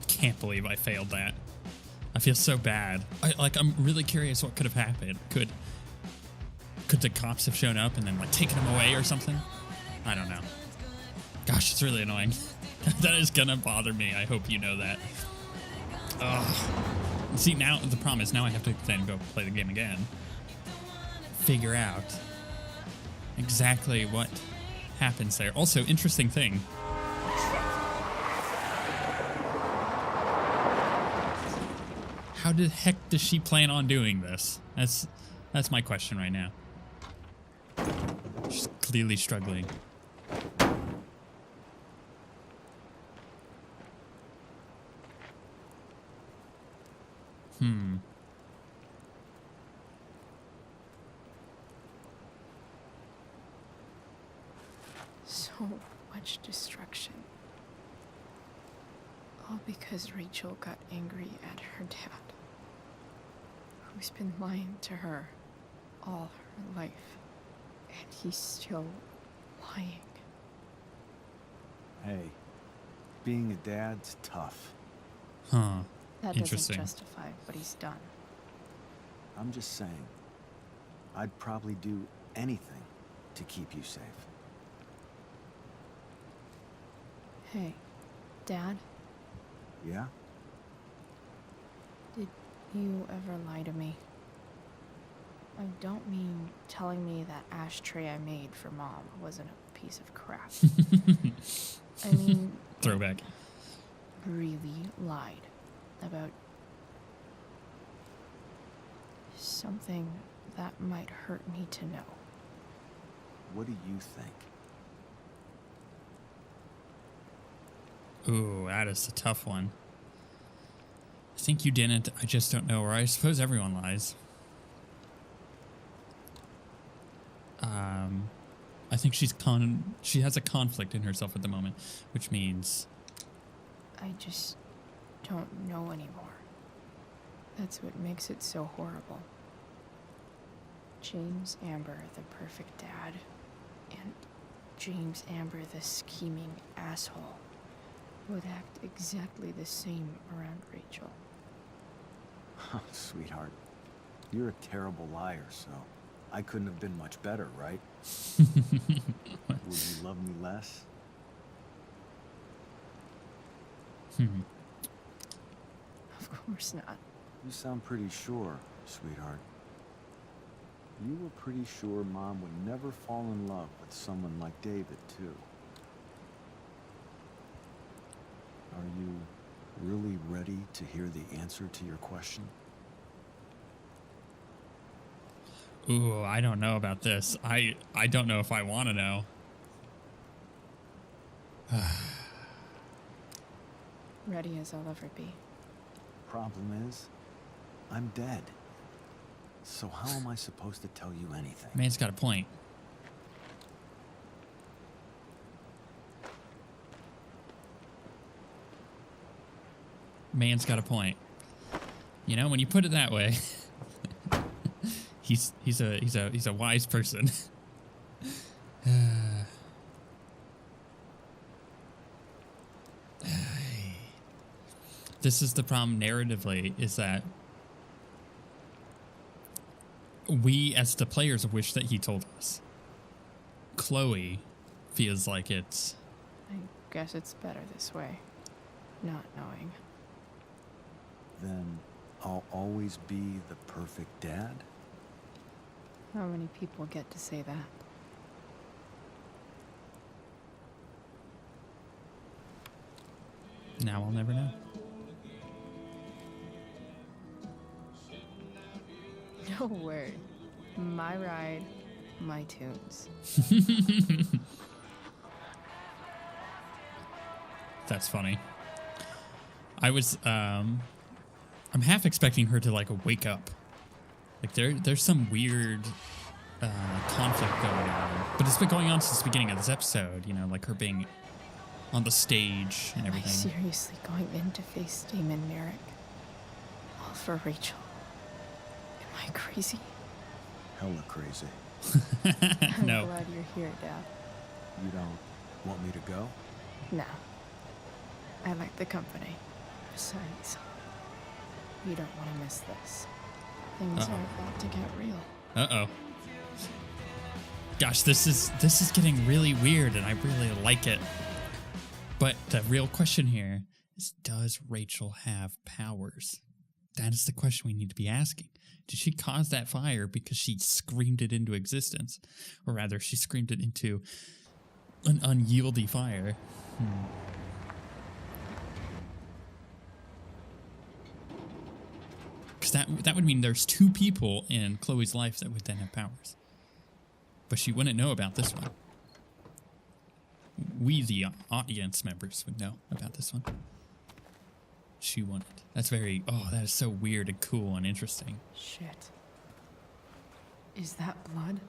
Can't believe I failed that. I feel so bad. I'm really curious what could have happened. Could the cops have shown up and then like taken him away or something? I don't know. Gosh, it's really annoying. That is gonna bother me. I hope you know that. Ugh. See, now the problem is now I have to then go play the game again. Figure out exactly what happens there. Also, interesting thing. How the heck does she plan on doing this? That's my question right now. She's clearly struggling. So much destruction. All because Rachel got angry at her dad, who's been lying to her all her life. And he's still lying. Hey, being a dad's tough. Huh. That Interesting. doesn't justify what he's done. I'm just saying, I'd probably do anything to keep you safe. Hey, Dad, Yeah? did you ever lie to me? I don't mean telling me that ashtray I made for Mom wasn't a piece of crap. I mean, Throwback. really lied about something that might hurt me to know. What do you think? Ooh, that is a tough one. I think you didn't. I just don't know. Or I suppose everyone lies. I think she has a conflict in herself at the moment, which means I just don't know anymore. That's what makes it so horrible. James Amber, the perfect dad, and James Amber, the scheming asshole, would act exactly the same around Rachel. Sweetheart, you're a terrible liar, so I couldn't have been much better, right? Would you love me less? Of course not. You sound pretty sure, sweetheart. You were pretty sure Mom would never fall in love with someone like David, too. Are you really ready to hear the answer to your question? ooh, I don't know about this. I don't know if I want to know. Ready as I'll ever be. Problem is, I'm dead. So how am I supposed to tell you anything? Man's got a point. Man's got a point. You know, when you put it that way, he's a wise person. This is the problem narratively, is that we as the players wish that he told us. Chloe feels like it's... I guess it's better this way, not knowing. Then I'll always be the perfect dad? How many people get to say that? Now I'll never know. No word. My ride, my tunes. That's funny. I was, I'm half expecting her to like wake up. Like there's some weird conflict going on, but it's been going on since the beginning of this episode. You know, like her being on the stage and Am I everything. seriously going in to face Damon Merrick? All for Rachel. Am I crazy? Hella crazy. I'm No. glad you're here, Dad. You don't want me to go? No. I like the company. Besides, you don't want to miss this. Things are about to get real. Uh-oh. Gosh, this is getting really weird, and I really like it. But the real question here is, does Rachel have powers? That is the question we need to be asking. Did she cause that fire because she screamed it into existence? Or rather, she screamed it into an unyieldy fire. Because that would mean there's two people in Chloe's life that would then have powers. But she wouldn't know about this one. We, the audience members, would know about this one. She wouldn't. That's very... Oh, that is so weird and cool and interesting. Shit. Is that blood?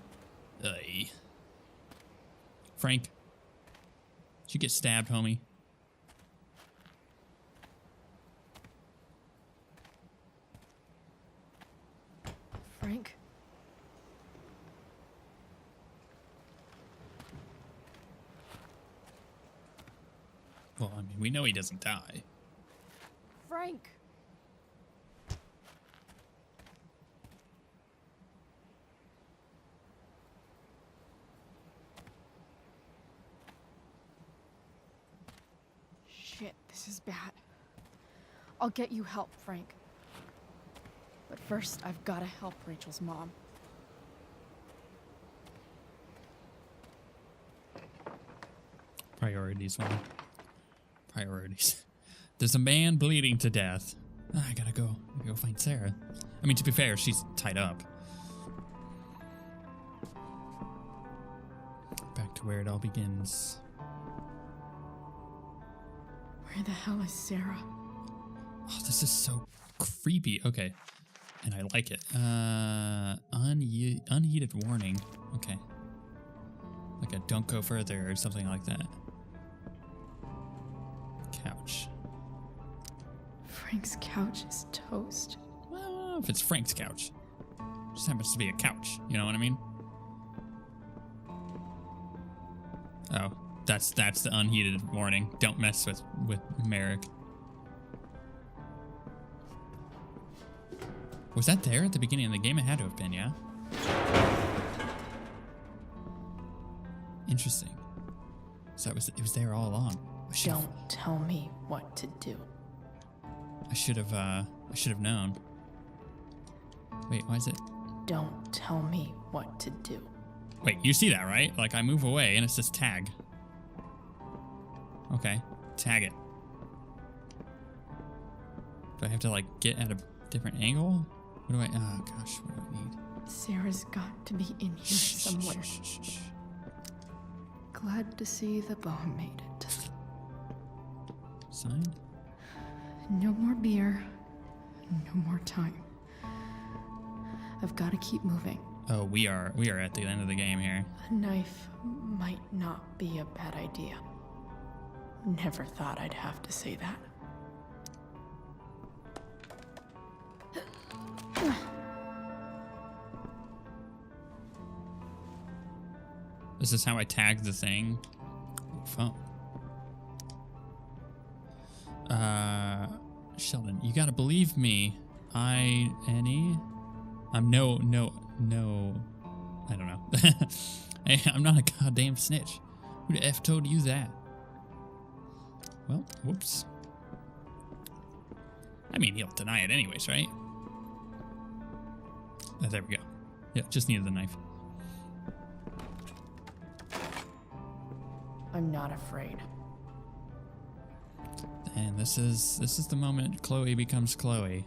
Ugh. Frank. Did you get stabbed, homie? Frank? Well, I mean, we know he doesn't die. Frank! Shit, this is bad. I'll get you help, Frank. But first, I've got to help Rachel's mom. Priorities, man. Priorities. There's a man bleeding to death. I gotta go find Sarah. I mean, to be fair, she's tied up. Back to where it all begins. Where the hell is Sarah? Oh, this is so creepy. Okay. And I like it. Unheeded warning. Okay. Like a don't go further or something like that. Couch. Frank's couch is toast. Well, if it's Frank's couch. Just happens to be a couch. You know what I mean? Oh, that's the unheeded warning. Don't mess with Merrick. Was that there at the beginning of the game? It had to have been, yeah? Interesting. So it was there all along. Don't tell me what to do. I should have known. Wait, why is it? Don't tell me what to do. Wait, you see that, right? Like I move away and it says tag. Okay, tag it. Do I have to like get at a different angle? What do I? Oh gosh, what do I need? Sarah's got to be in here somewhere. Shh. Glad to see the bomb made it. Sign? No more beer. No more time. I've got to keep moving. Oh, we are at the end of the game here. A knife might not be a bad idea. Never thought I'd have to say that. This is how I tag the thing. Phone. Sheldon, you gotta believe me. I'm no, I don't know. Hey, I'm not a goddamn snitch. Who the F told you that? Well, whoops. I mean, he'll deny it anyways, right? Oh, there we go. Yeah, just needed the knife. I'm not afraid. And this is the moment Chloe becomes Chloe.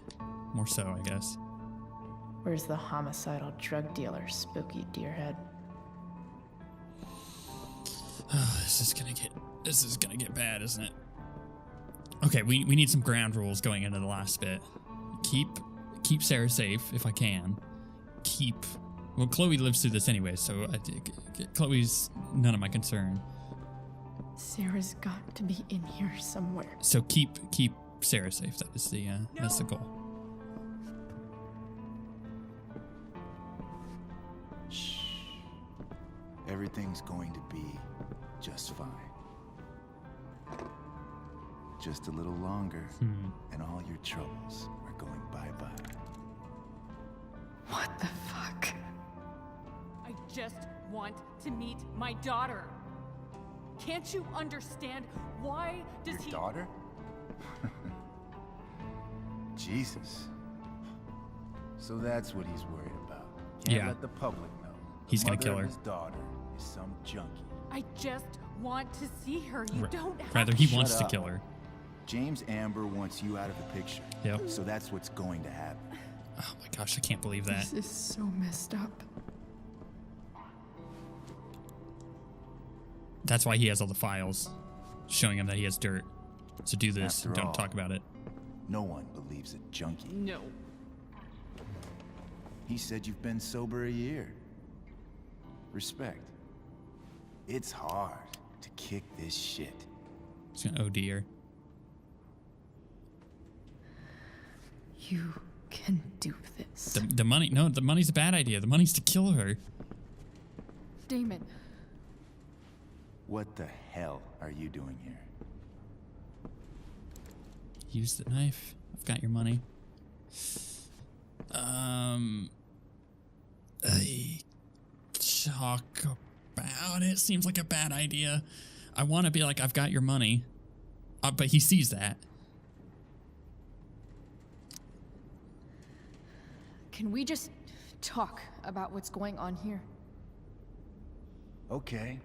More so, I guess. Where's the homicidal drug dealer, Spooky Deerhead? Oh, this is gonna get bad, isn't it? Okay, we need some ground rules going into the last bit. Keep Sarah safe if I can. Well, Chloe lives through this anyway, so Chloe's none of my concern. Sarah's got to be in here somewhere. So keep Sarah safe. That is that's the goal. Everything's going to be just fine. Just a little longer, and all your troubles are going bye-bye. What the fuck? I just want to meet my daughter. Can't you understand? Why does Your he... daughter? Jesus. So that's what he's worried about. Can't let the public know. He's gonna kill her. His daughter is some junkie. I just want to see her. You don't have Rather, he Shut wants to up. kill her. James Amber wants you out of the picture. Yep. So that's what's going to happen. Oh my gosh, I can't believe that. This is so messed up. That's why he has all the files showing him that he has dirt. So do this After and don't all, talk about it. No one believes a junkie. No. He said you've been sober a year. Respect. It's hard to kick this shit. He's gonna OD her. You can do this. The money, no, the money's a bad idea. The money's to kill her. Damon. What the hell are you doing here? Use the knife. I've got your money. Talk about it. Seems like a bad idea. I want to be like, I've got your money. But he sees that. Can we just talk about what's going on here? Okay.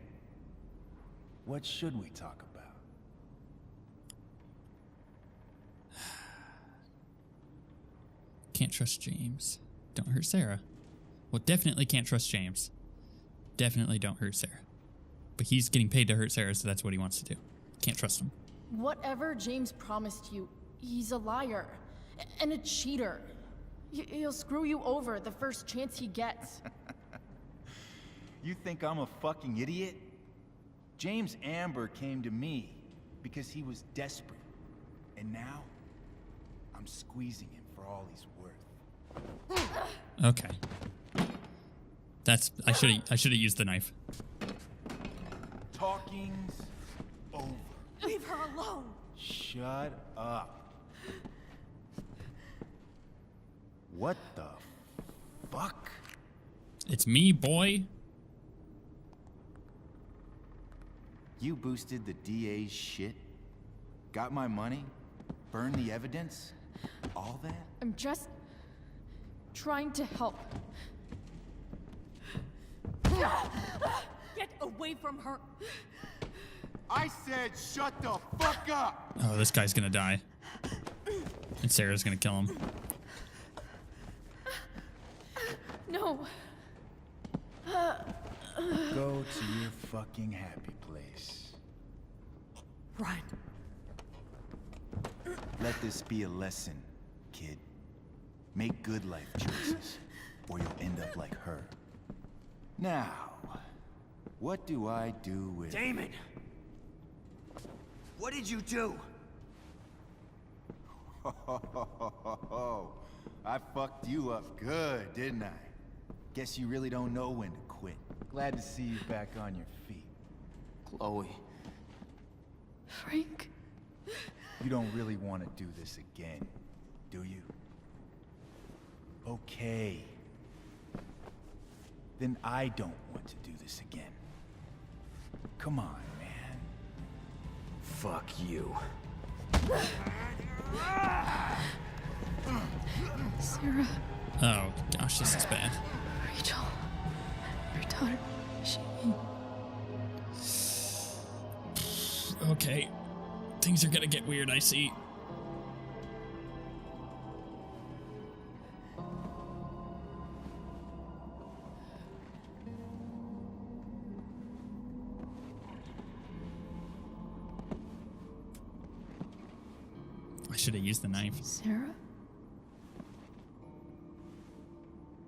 What should we talk about? Can't trust James. Don't hurt Sarah. Well, definitely can't trust James. Definitely don't hurt Sarah. But he's getting paid to hurt Sarah, so that's what he wants to do. Can't trust him. Whatever James promised you, he's a liar and a cheater. He'll screw you over the first chance he gets. You think I'm a fucking idiot? James Amber came to me because he was desperate. And now, I'm squeezing him for all he's worth. Okay. That's I should have used the knife. Talking's over. Leave her alone. Shut up. What the fuck? It's me, boy. You boosted the DA's shit? Got my money? Burned the evidence? All that? I'm just trying to help. Get away from her. I said shut the fuck up! Oh, this guy's gonna die. And Sarah's gonna kill him. No. Go to your fucking happy place. Run. Let this be a lesson, kid. Make good life choices, or you'll end up like her. Now, what do I do with... Damon! What did you do? I fucked you up good, didn't I? Guess you really don't know when to quit. Glad to see you back on your feet. Chloe. Frank? You don't really want to do this again, do you? Okay. Then I don't want to do this again. Come on, man. Fuck you. Sarah? Oh gosh, this is bad. Rachel? Your daughter? She... Okay. Things are gonna get weird, I see. I should have used the knife. Sarah?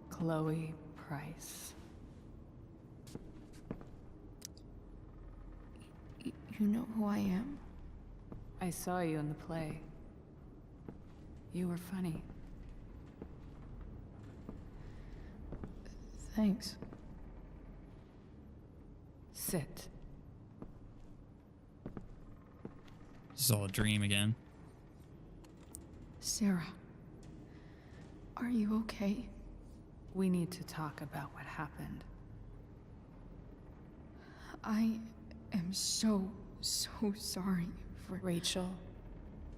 Chloe Price. You know who I am? I saw you in the play. You were funny. Thanks. Sit. This is all a dream again. Sarah, are you okay? We need to talk about what happened. I am so sorry for... Rachel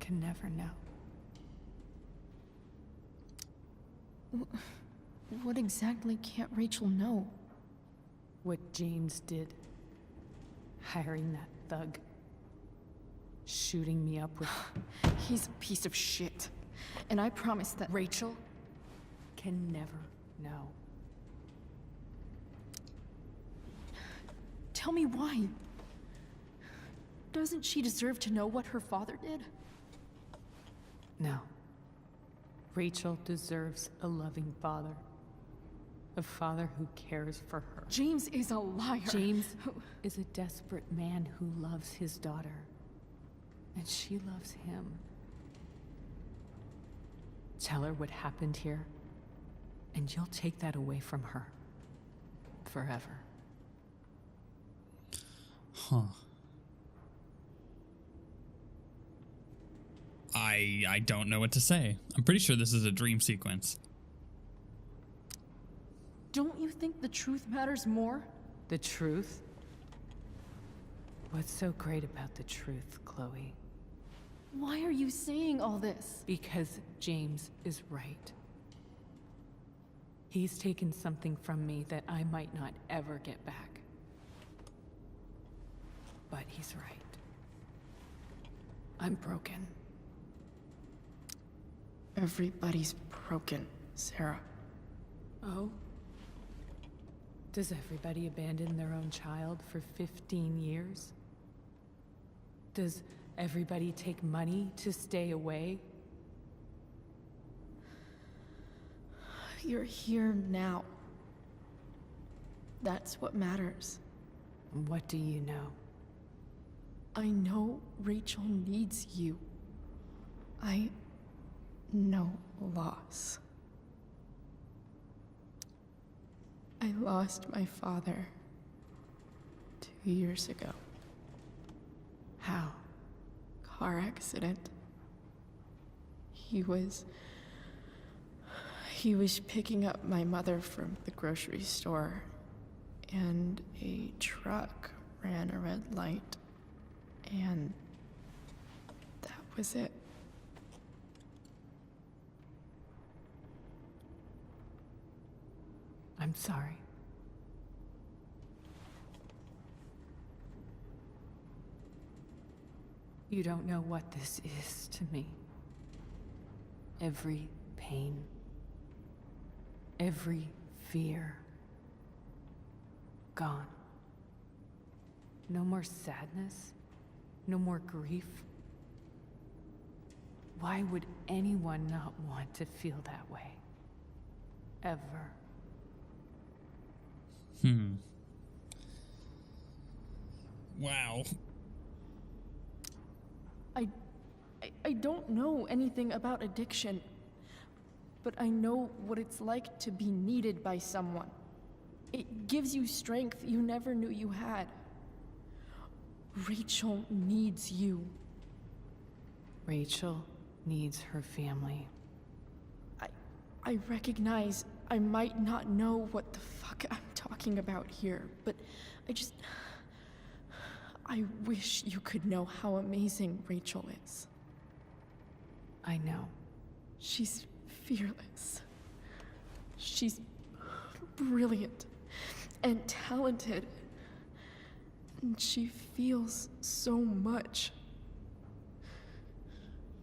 can never know. What exactly can't Rachel know? What James did. Hiring that thug. Shooting me up with... He's a piece of shit. And I promise that... Rachel can never know. Tell me why. Doesn't she deserve to know what her father did? No. Rachel deserves a loving father. A father who cares for her. James is a liar. James is a desperate man who loves his daughter. And she loves him. Tell her what happened here, and you'll take that away from her. Forever. Huh. I don't know what to say. I'm pretty sure this is a dream sequence. Don't you think the truth matters more? The truth? What's so great about the truth, Chloe? Why are you saying all this? Because James is right. He's taken something from me that I might not ever get back. But he's right. I'm broken. Everybody's broken, Sarah. Oh? Does everybody abandon their own child for 15 years? Does everybody take money to stay away? You're here now. That's what matters. What do you know? I know Rachel needs you. I know loss. I lost my father 2 years ago. How? Car accident. He was picking up my mother from the grocery store, and a truck ran a red light, and that was it. I'm sorry. You don't know what this is to me. Every pain, every fear, gone. No more sadness, no more grief. Why would anyone not want to feel that way? Ever. Wow. I don't know anything about addiction, but I know what it's like to be needed by someone. It gives you strength you never knew you had. Rachel needs you. Rachel needs her family. I recognize I might not know what the fuck I'm talking about here, but I wish you could know how amazing Rachel is. I know. She's fearless. She's brilliant and talented. And she feels so much.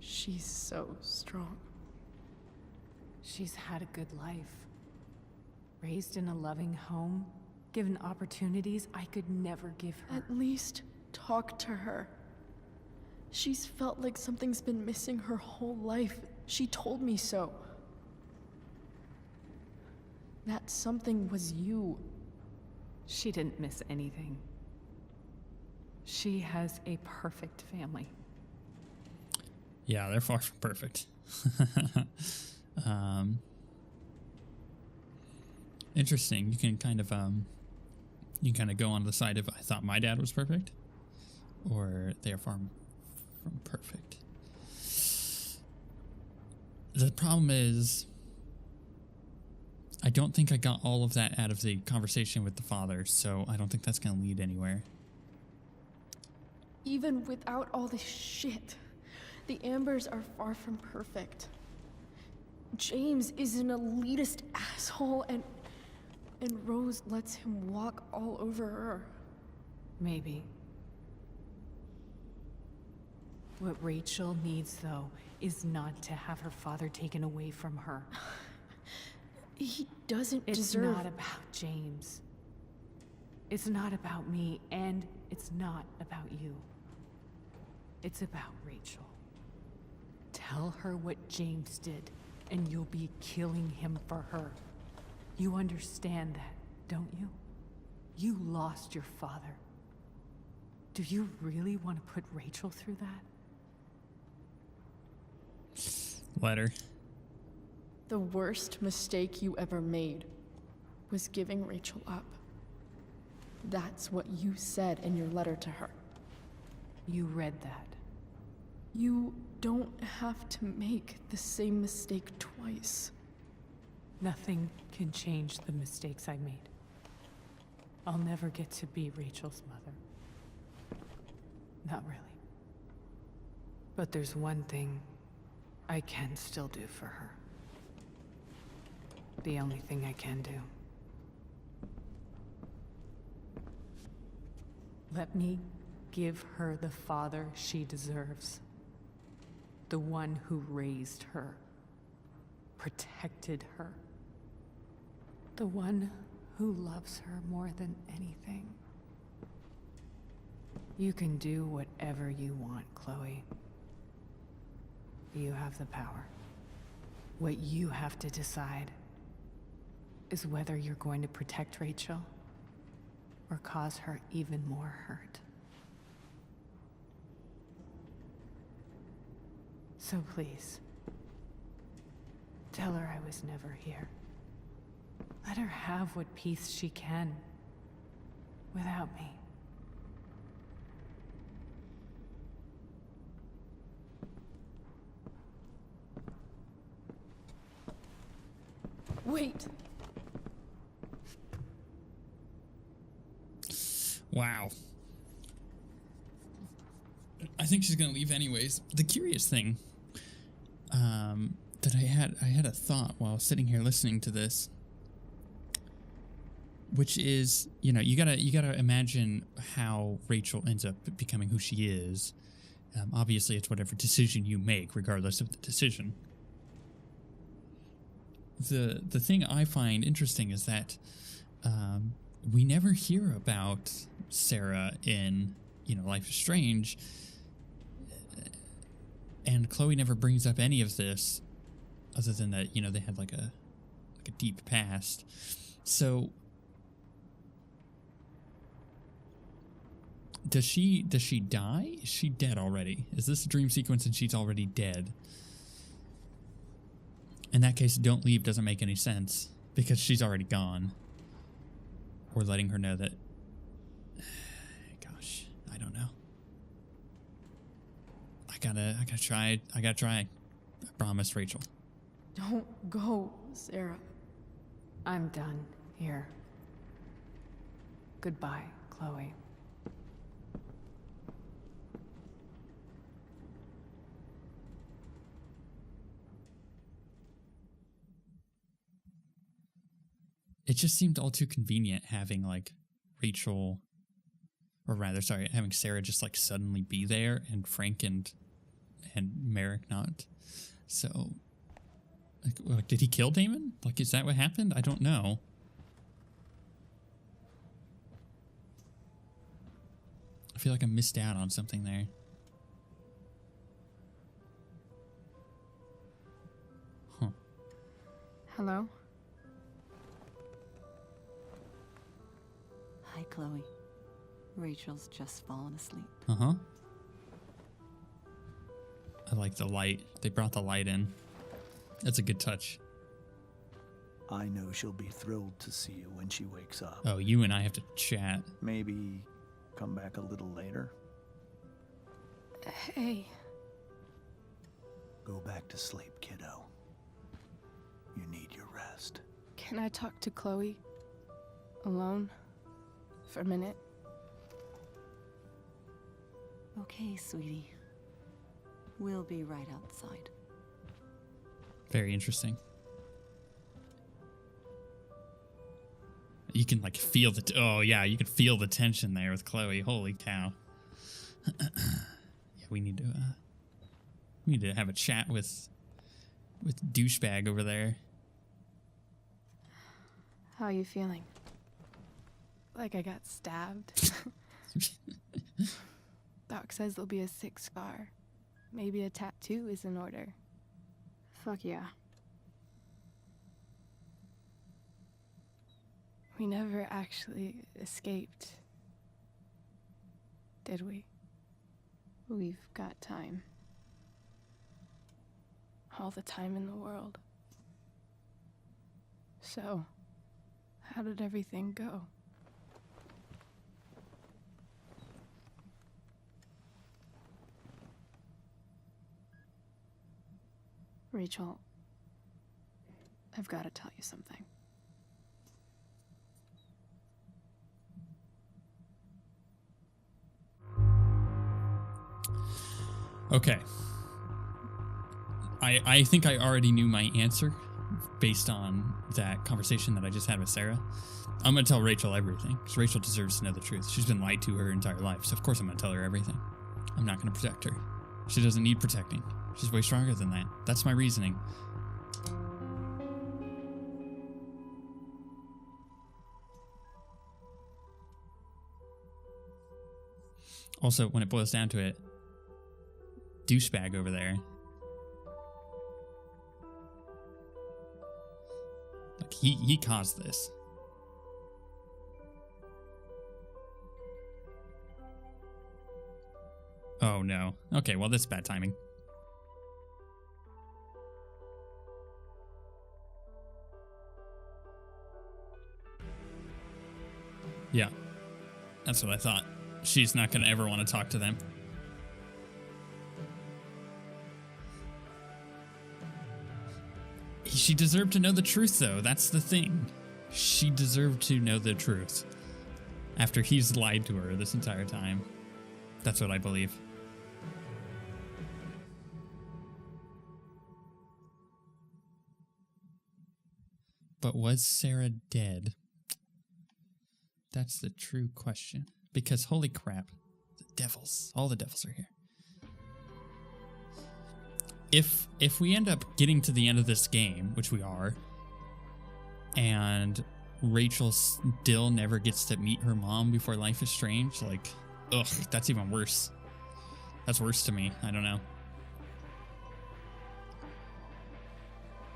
She's so strong. She's had a good life. Raised in a loving home, given opportunities I could never give her. At least talk to her. She's felt like something's been missing her whole life. She told me so. That something was you. She didn't miss anything. She has a perfect family. Yeah, they're far from perfect. Interesting. You can kind of You can kind of go on the side of I thought my dad was perfect, or they are far from perfect. The problem is, I don't think I got all of that out of the conversation with the father, so I don't think that's going to lead anywhere. Even without all this shit, the Ambers are far from perfect. James is an elitist asshole, and Rose lets him walk all over her. Maybe. What Rachel needs, though, is not to have her father taken away from her. He doesn't It's deserve... not about James. It's not about me, and it's not about you. It's about Rachel. Tell her what James did, and you'll be killing him for her. You understand that, don't you? You lost your father. Do you really want to put Rachel through that? Letter. The worst mistake you ever made was giving Rachel up. That's what you said in your letter to her. You read that. You don't have to make the same mistake twice. Nothing can change the mistakes I made. I'll never get to be Rachel's mother. Not really. But there's one thing I can still do for her. The only thing I can do. Let me give her the father she deserves. The one who raised her, protected her. The one who loves her more than anything. You can do whatever you want, Chloe. You have the power. What you have to decide is whether you're going to protect Rachel or cause her even more hurt. So please, tell her I was never here. Let her have what peace she can without me. Wait! Wow. I think she's gonna leave anyways. The curious thing that I had a thought while sitting here listening to this, which is, you know, you gotta imagine how Rachel ends up becoming who she is. Obviously, it's whatever decision you make, regardless of the decision. The thing I find interesting is that we never hear about Sarah in, you know, Life is Strange, and Chloe never brings up any of this, other than that, you know, they had like a deep past. So does she die? Is she dead already? Is this a dream sequence and she's already dead? In that case, don't leave doesn't make any sense because she's already gone. Or letting her know that, gosh, I don't know. I gotta try. I promise, Rachel. Don't go, Sarah. I'm done here. Goodbye, Chloe. It just seemed all too convenient having like Rachel, or rather, sorry, having Sarah just like suddenly be there and Frank and Merrick not. So, like, did he kill Damon? Like, is that what happened? I don't know. I feel like I missed out on something there. Huh. Hello? Hi, Chloe. Rachel's just fallen asleep. Uh-huh. I like the light. They brought the light in. That's a good touch. I know she'll be thrilled to see you when she wakes up. Oh, you and I have to chat. Maybe come back a little later. Hey, Go back to sleep, kiddo. You need your rest. can I talk to Chloe? Alone? For a minute? Okay, sweetie. We'll be right outside. Very interesting. You can like feel the oh yeah, you can feel the tension there with Chloe. Holy cow. Yeah, we need to have a chat with douchebag over there. How are you feeling? Like I got stabbed? Doc says there'll be a 6 scar. Maybe a tattoo is in order. Fuck yeah. We never actually escaped, did we? We've got time. All the time in the world. So, how did everything go? Rachel, I've got to tell you something. Okay. I think I already knew my answer based on that conversation that I just had with Sarah. I'm going to tell Rachel everything because Rachel deserves to know the truth. She's been lied to her entire life, so of course I'm going to tell her everything. I'm not going to protect her. She doesn't need protecting. She's way stronger than that. That's my reasoning. Also, when it boils down to it, douchebag over there, like he caused this. Oh no. Okay, well that's bad timing. Yeah, that's what I thought. She's not gonna ever want to talk to them. She deserved to know the truth, though. That's the thing. She deserved to know the truth after he's lied to her this entire time. That's what I believe. But was Sarah dead? That's the true question. Because holy crap, the devils, all the devils are here. If we end up getting to the end of this game, which we are, and Rachel still never gets to meet her mom before Life is Strange, like, ugh, that's even worse. That's worse to me. I don't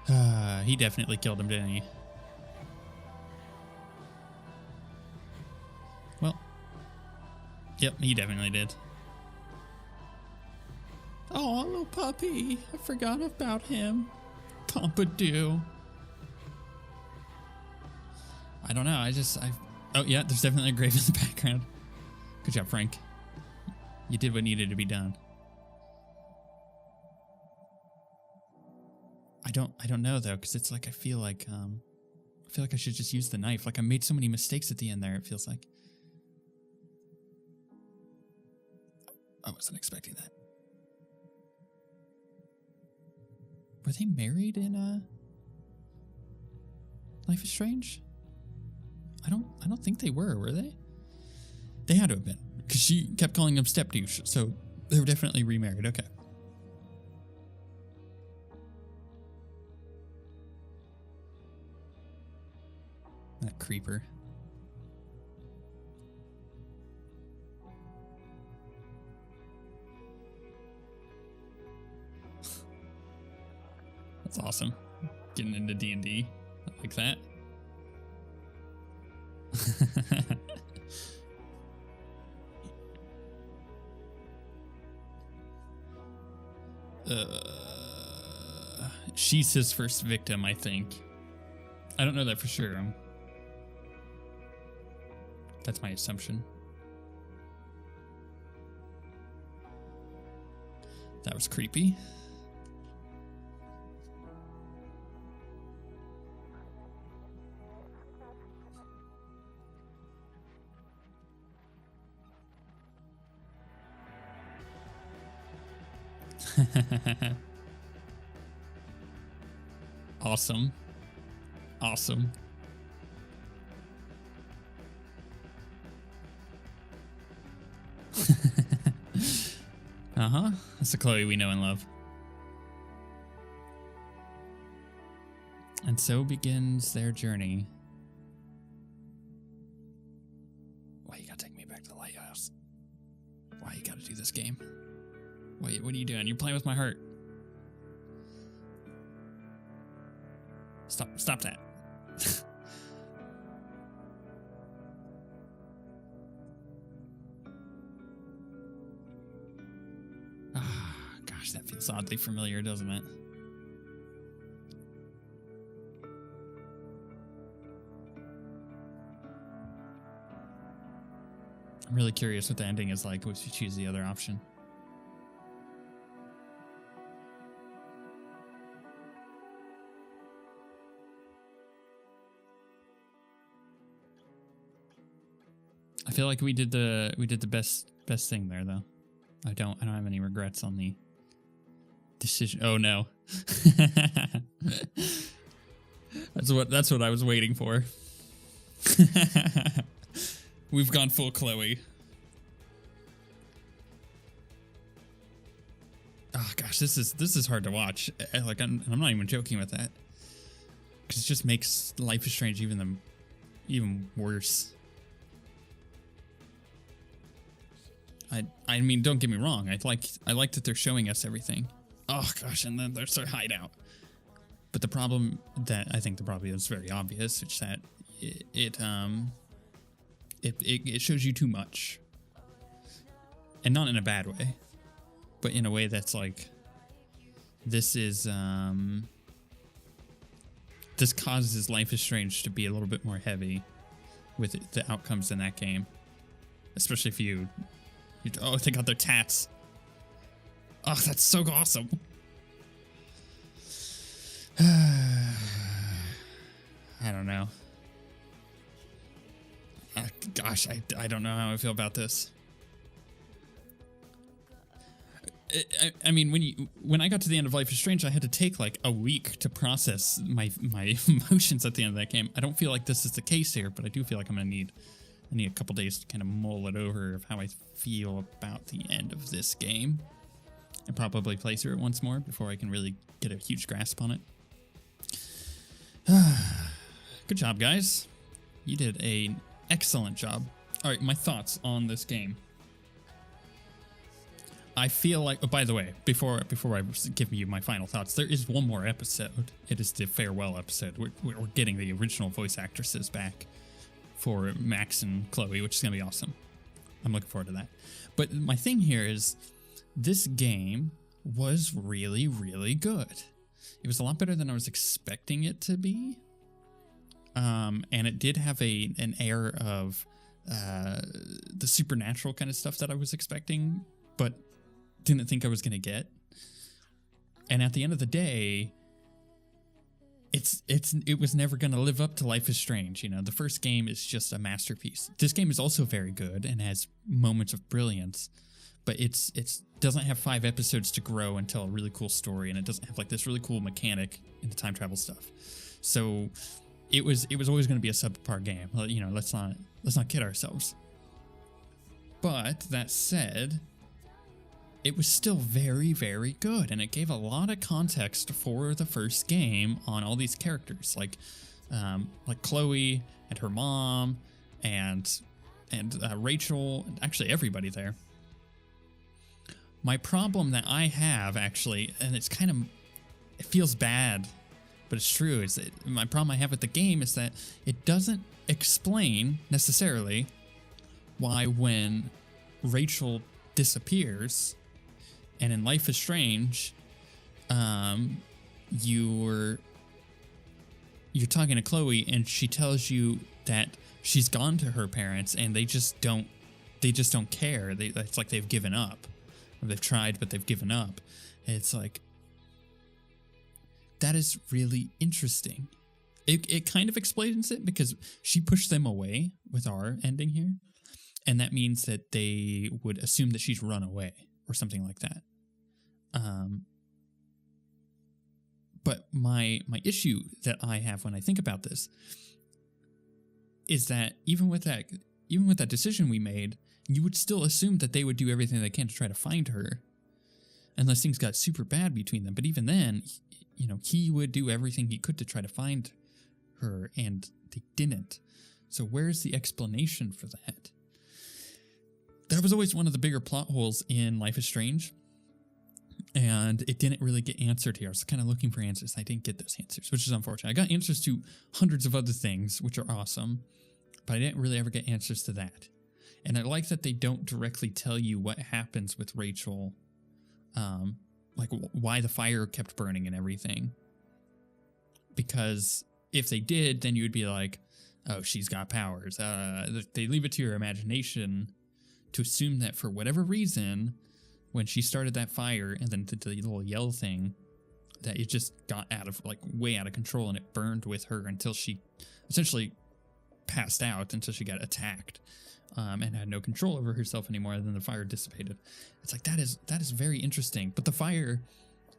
know. He definitely killed him, didn't he? Well, yep, he definitely did. Oh, little puppy. I forgot about him. Pompadour. I don't know. Oh, yeah, there's definitely a grave in the background. Good job, Frank. You did what needed to be done. I don't know, though, because it's like I feel like I should just use the knife. Like I made so many mistakes at the end there, it feels like. I wasn't expecting that. Were they married in Life is Strange? I don't think they were they? They had to have been, because she kept calling him step douche, so they were definitely remarried. Okay. That creeper. That's awesome. Getting into D&D. I like that. She's his first victim, I think. I don't know that for sure. That's my assumption. That was creepy. Awesome. Awesome. Uh-huh. That's the Chloe we know and love. And so begins their journey. Why you gotta take me back to the lighthouse? Why you gotta do this game? Wait, what are you doing? You're playing with my heart. Stop that. Gosh, that feels oddly familiar, doesn't it? I'm really curious what the ending is like if you choose the other option. I feel like we did the best thing there though. I don't have any regrets on the decision. Oh no. That's what I was waiting for. We've gone full Chloe. Oh gosh, this is hard to watch. Like I'm not even joking with that. Cuz it just makes Life is Strange even worse. I mean, don't get me wrong. I like that they're showing us everything. Oh gosh, and then there's their hideout. But the problem is very obvious. It's that it shows you too much, and not in a bad way, but in a way that's like, this causes Life is Strange to be a little bit more heavy with the outcomes in that game, especially if you they got their tats. Oh, that's so awesome. I don't know. Gosh, I don't know how I feel about this. I mean, when I got to the end of Life is Strange, I had to take like a week to process my emotions at the end of that game. I don't feel like this is the case here, but I do feel like I need a couple days to kind of mull it over of how I feel about the end of this game, and probably play through it once more before I can really get a huge grasp on it. Good job, guys. You did an excellent job. All right, my thoughts on this game. I feel like, oh, by the way, before I give you my final thoughts, there is one more episode. It is the farewell episode. We're getting the original voice actresses back for Max and Chloe, which is going to be awesome. I'm looking forward to that. But my thing here is, this game was really, really good. It was a lot better than I was expecting it to be. And it did have an air of the supernatural kind of stuff that I was expecting, but didn't think I was going to get. And at the end of the day, it was never going to live up to Life is Strange. You know, the first game is just a masterpiece. This game is also very good and has moments of brilliance, but it's doesn't have 5 episodes to grow and tell a really cool story, and it doesn't have like this really cool mechanic in the time travel stuff. So it was always going to be a subpar game. You know, let's not kid ourselves. But that said, it was still very, very good, and it gave a lot of context for the first game on all these characters, like Chloe and her mom, and Rachel, and actually everybody there. My problem that I have, actually, and it feels bad, but it's true, is that my problem I have with the game is that it doesn't explain necessarily why when Rachel disappears, and in Life is Strange, you you're talking to Chloe and she tells you that she's gone to her parents and they just don't care. It's like they've given up. Or they've tried, but they've given up. And it's like, that is really interesting. It kind of explains it because she pushed them away with our ending here. And that means that they would assume that she's run away or something like that. But my issue that I have when I think about this is that even with that decision we made, you would still assume that they would do everything they can to try to find her, unless things got super bad between them. But even then, he would do everything he could to try to find her, and they didn't. So where's the explanation for that? That was always one of the bigger plot holes in Life is Strange. And it didn't really get answered here. I was kind of looking for answers. I didn't get those answers, which is unfortunate. I got answers to hundreds of other things, which are awesome, but I didn't really ever get answers to that. And I like that they don't directly tell you what happens with Rachel, like why the fire kept burning and everything. Because if they did, then you would be like, oh, she's got powers. They leave it to your imagination to assume that for whatever reason, when she started that fire and then the little yell thing, that it just got way out of control and it burned with her until she essentially passed out, until she got attacked and had no control over herself anymore, and then the fire dissipated. It's like, that is very interesting. But the fire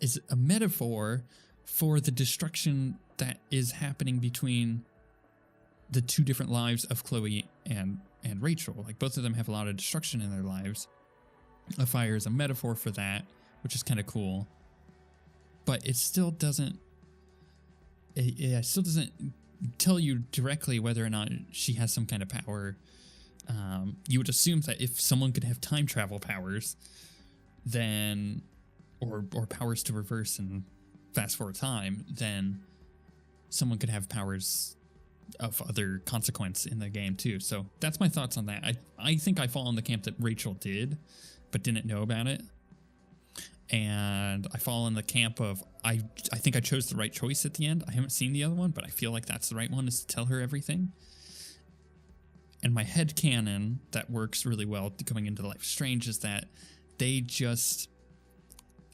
is a metaphor for the destruction that is happening between the two different lives of Chloe and Rachel. Like, both of them have a lot of destruction in their lives. A fire is a metaphor for that, which is kind of cool. But it still doesn't tell you directly whether or not she has some kind of power. You would assume that if someone could have time travel powers, then or powers to reverse and fast forward time, then someone could have powers of other consequence in the game too. So that's my thoughts on that. I think I fall in the camp that Rachel did, but didn't know about it. And I fall in the camp of, I think I chose the right choice at the end. I haven't seen the other one, but I feel like that's the right one, is to tell her everything. And my headcanon that works really well going into Life is Strange is that they just,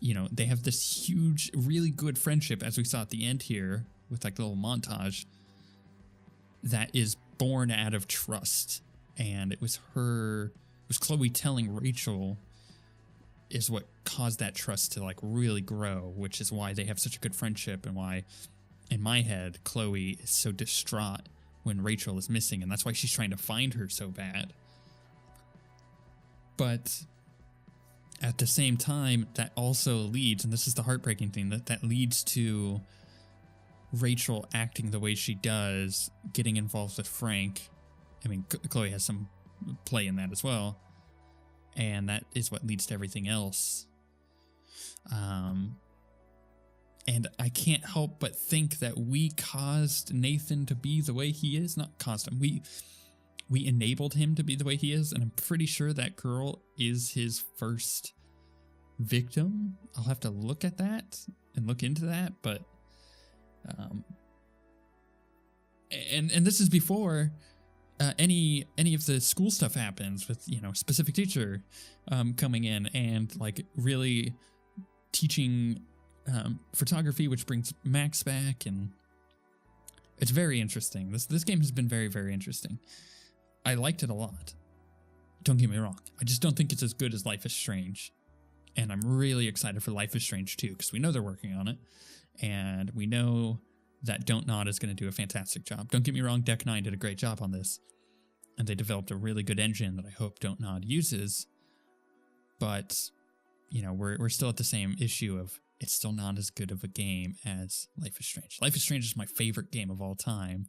they have this huge, really good friendship, as we saw at the end here with like the little montage, that is born out of trust. And it was Chloe telling Rachel is what caused that trust to like really grow, which is why they have such a good friendship, and why in my head Chloe is so distraught when Rachel is missing, and that's why she's trying to find her so bad. But at the same time, that also leads, and this is the heartbreaking thing, that leads to Rachel acting the way she does, getting involved with Frank. I mean, Chloe has some play in that as well, and that is what leads to everything else. And I can't help but think that we caused Nathan to be the way he is. Not caused him. We enabled him to be the way he is, and I'm pretty sure that girl is his first victim. I'll have to look at that and look into that, but and this is before any of the school stuff happens with, specific teacher coming in and like really teaching photography, which brings Max back, and it's very interesting. This game has been very, very interesting. I liked it a lot. Don't get me wrong. I just don't think it's as good as Life is Strange. And I'm really excited for Life is Strange 2, because we know they're working on it. And we know that Don't Nod is going to do a fantastic job. Don't get me wrong, Deck 9 did a great job on this. And they developed a really good engine that I hope Don't Nod uses. But, we're still at the same issue of it's still not as good of a game as Life is Strange. Life is Strange is my favorite game of all time.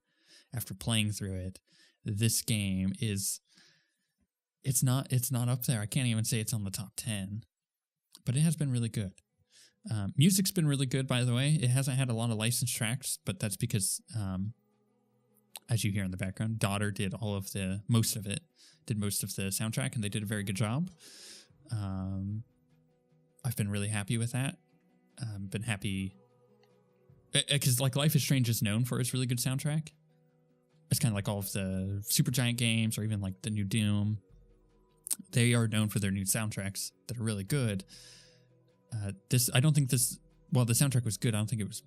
After playing through it, this game is, it's not up there. I can't even say it's on the top 10, but it has been really good. Music's been really good, by the way. It hasn't had a lot of licensed tracks, but that's because, as you hear in the background, Daughter did most of the soundtrack, and they did a very good job. I've been really happy with that. Been happy because like Life is Strange is known for its really good soundtrack. It's kind of like all of the Supergiant games, or even like the new Doom. They are known for their new soundtracks that are really good. I don't think this. Well, the soundtrack was good. I don't think it was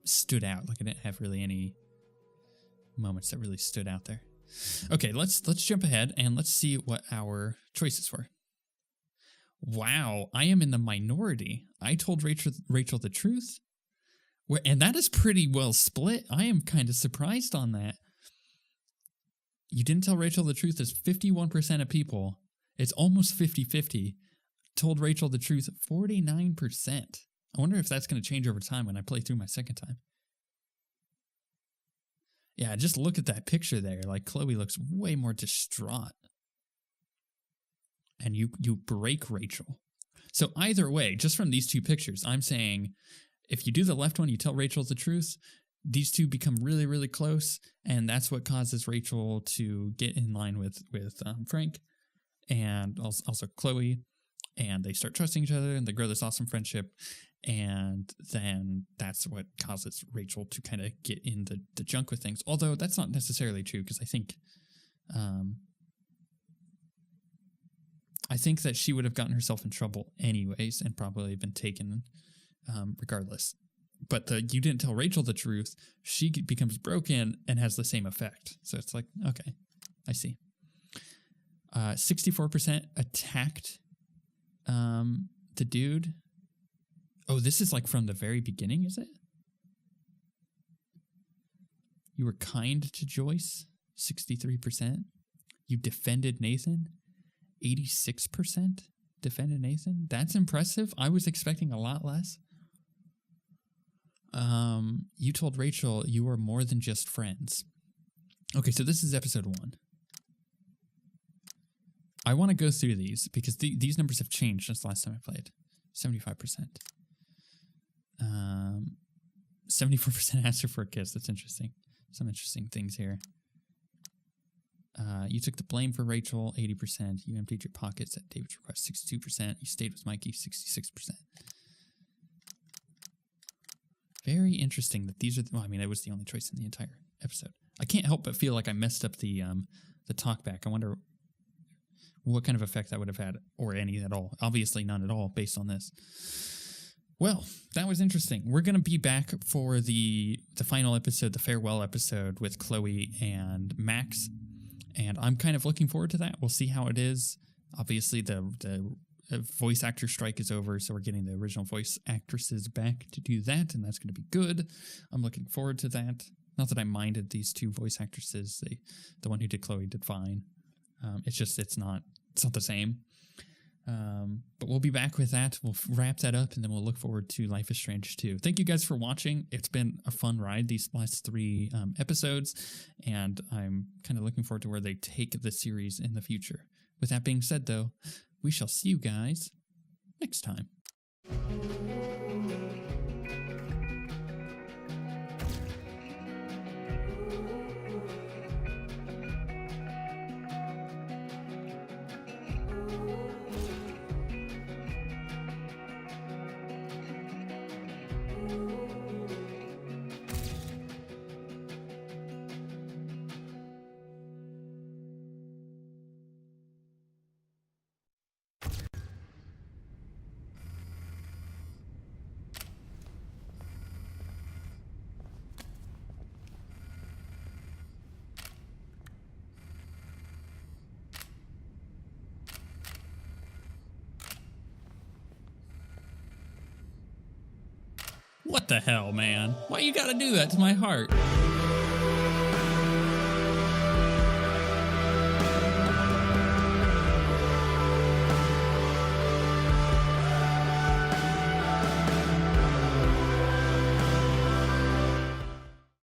stood out. Like I didn't have really any moments that really stood out there. Okay, let's jump ahead and let's see what our choices were. Wow, I am in the minority. I told Rachel the truth. And that is pretty well split. I am kind of surprised on that. You didn't tell Rachel the truth is 51% of people. It's almost 50-50. Told Rachel the truth 49%. I wonder if that's going to change over time when I play through my second time. Yeah, just look at that picture there. Like, Chloe looks way more distraught. And you break Rachel. So either way, just from these two pictures, I'm saying if you do the left one, you tell Rachel the truth, these two become really, really close, and that's what causes Rachel to get in line with Frank and also Chloe, and they start trusting each other, and they grow this awesome friendship, and then that's what causes Rachel to kind of get in the junk with things, although that's not necessarily true, because I think that she would have gotten herself in trouble anyways and probably been taken regardless. But you didn't tell Rachel the truth, she becomes broken and has the same effect. So it's like, okay, I see. 64% attacked the dude. Oh, this is like from the very beginning, is it? You were kind to Joyce, 63%. You defended Nathan, 86% defended Nathan. That's impressive. I was expecting a lot less. You told Rachel you were more than just friends. Okay, so this is episode 1. I want to go through these because these numbers have changed since the last time I played. 75%. 74% answer for a kiss. That's interesting. Some interesting things here. You took the blame for Rachel, 80%. You emptied your pockets at David's request, 62%. You stayed with Mikey, 66%. Very interesting that these are... Well, I mean, that was the only choice in the entire episode. I can't help but feel like I messed up the talkback. I wonder what kind of effect that would have had, or any at all. Obviously none at all, based on this. Well, that was interesting. We're going to be back for the final episode, the farewell episode with Chloe and Max. And I'm kind of looking forward to that. We'll see how it is. Obviously, the voice actor strike is over, so we're getting the original voice actresses back to do that, and that's going to be good. I'm looking forward to that. Not that I minded these two voice actresses. The one who did Chloe did fine. It's not the same. But we'll be back with that. We'll wrap that up, and then we'll look forward to Life is Strange 2. Thank you guys for watching. It's been a fun ride these last 3 episodes, and I'm kind of looking forward to where they take the series in the future. With that being said, though, we shall see you guys next time. What the hell, man? Why you gotta do that to my heart?